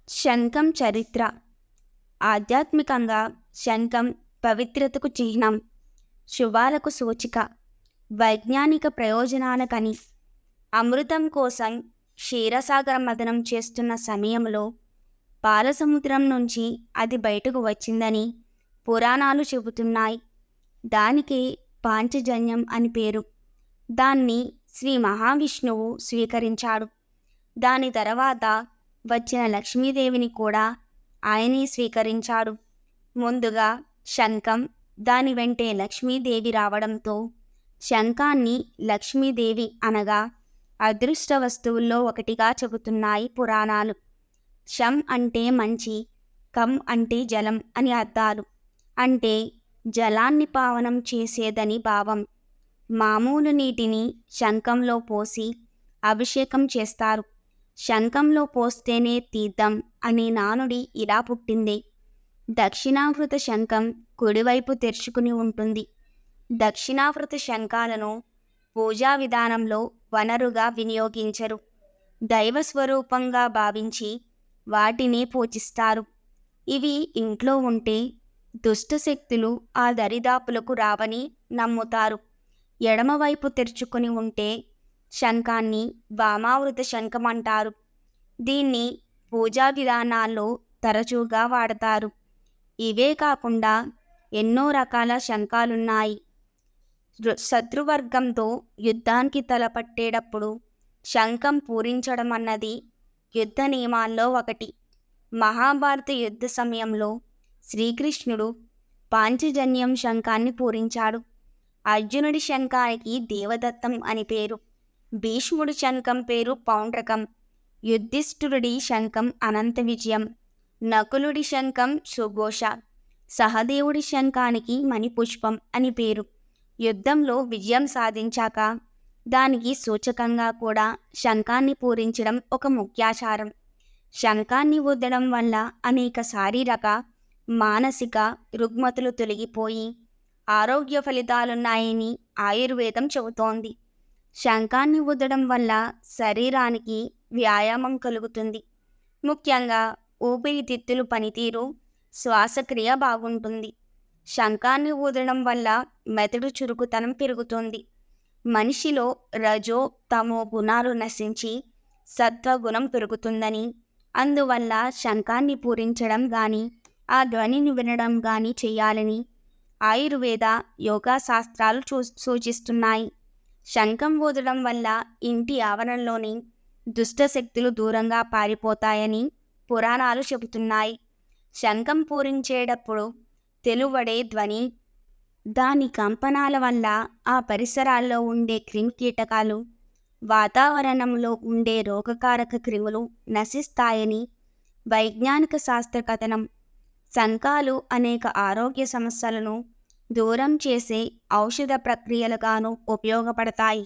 శంఖం చరిత్ర. ఆధ్యాత్మికంగా శంఖం పవిత్రతకు చిహ్నం, శుభాలకు సూచిక, వైజ్ఞానిక ప్రయోజనాలకని. అమృతం కోసం క్షీరసాగర మథనం చేస్తున్న సమయంలో పాలసముద్రం నుంచి అది బయటకు వచ్చిందని పురాణాలు చెబుతున్నాయి. దానికి పాంచజన్యం అని పేరు. దాన్ని శ్రీ మహావిష్ణువు స్వీకరించాడు. దాని తర్వాత వచ్చిన లక్ష్మీదేవిని కూడా ఆయనే స్వీకరించాడు. ముందుగా శంఖం, దాని వెంటే లక్ష్మీదేవి రావడంతో శంఖాన్ని లక్ష్మీదేవి అనగా అదృష్ట వస్తువుల్లో ఒకటిగా చెబుతున్నాయి పురాణాలు. శం అంటే మంచి, కం అంటే జలం అని అర్థాలు. అంటే జలాన్ని పావనం చేసేదని భావం. మామూలు నీటిని శంఖంలో పోసి అభిషేకం చేస్తారు. శంఖంలో పోస్తేనే తీర్థం అనే నానుడి ఇలా పుట్టింది. దక్షిణావృత శంఖం కుడివైపు తెరుచుకుని ఉంటుంది. దక్షిణావృత శంఖాలను పూజా విధానంలో వనరుగా వినియోగించరు. దైవ స్వరూపంగా భావించి వాటిని పూజిస్తారు. ఇవి ఇంట్లో ఉంటే దుష్టశక్తులు ఆ దరిదాపులకు రావని నమ్ముతారు. ఎడమవైపు తెరుచుకుని ఉంటే శంఖాన్ని వామావృత శంఖం అంటారు. దీన్ని పూజా విధానాల్లో తరచుగా వాడతారు. ఇవే కాకుండా ఎన్నో రకాల శంఖాలున్నాయి. శత్రువర్గంతో యుద్ధానికి తలపట్టేటప్పుడు శంఖం పూరించడం అన్నది యుద్ధ నియమాల్లో ఒకటి. మహాభారత యుద్ధ సమయంలో శ్రీకృష్ణుడు పాంచజన్యం శంఖాన్ని పూరించాడు. అర్జునుడి శంఖానికి దేవదత్తం అని పేరు. భీష్ముడి శంఖం పేరు పౌండ్రకం. యుధిష్ఠిరుడి శంఖం అనంత విజయం. నకులుడి శంఖం సుఘోష. సహదేవుడి శంఖానికి మణిపుష్పం అని పేరు. యుద్ధంలో విజయం సాధించాక దానికి సూచకంగా కూడా శంఖాన్ని పూరించడం ఒక ముఖ్యాచారం. శంఖాన్ని ఊదడం వల్ల అనేక శారీరక, మానసిక రుగ్మతులు తొలగిపోయి ఆరోగ్య ఫలితాలున్నాయని ఆయుర్వేదం చెబుతోంది. శంఖాన్ని ఊదడం వల్ల శరీరానికి వ్యాయామం కలుగుతుంది. ముఖ్యంగా ఊపిరితిత్తుల పనితీరు, శ్వాసక్రియ బాగుంటుంది. శంఖాన్ని ఊదడం వల్ల మెదడు చురుకుతనం పెరుగుతుంది. మనిషిలో రజో తమో గుణాలు నశించి సత్వగుణం పెరుగుతుందని, అందువల్ల శంఖాన్ని పూరించడం కానీ ఆ ధ్వనిని వినడం కానీ చేయాలని ఆయుర్వేద, యోగా శాస్త్రాలు సూచిస్తున్నాయి. శంఖం ఊదడం వల్ల ఇంటి ఆవరణలోని దుష్టశక్తులు దూరంగా పారిపోతాయని పురాణాలు చెబుతున్నాయి. శంఖం పూరించేటప్పుడు తెలువడే ధ్వని, దాని కంపనాల వల్ల ఆ పరిసరాల్లో ఉండే క్రిమికీటకాలు, వాతావరణంలో ఉండే రోగకారక క్రిములు నశిస్తాయని వైజ్ఞానిక శాస్త్ర కథనం. శంఖాలు అనేక ఆరోగ్య సమస్యలను దూరం చేసే ఔషధ ప్రక్రియలుగాను ఉపయోగపడతాయి.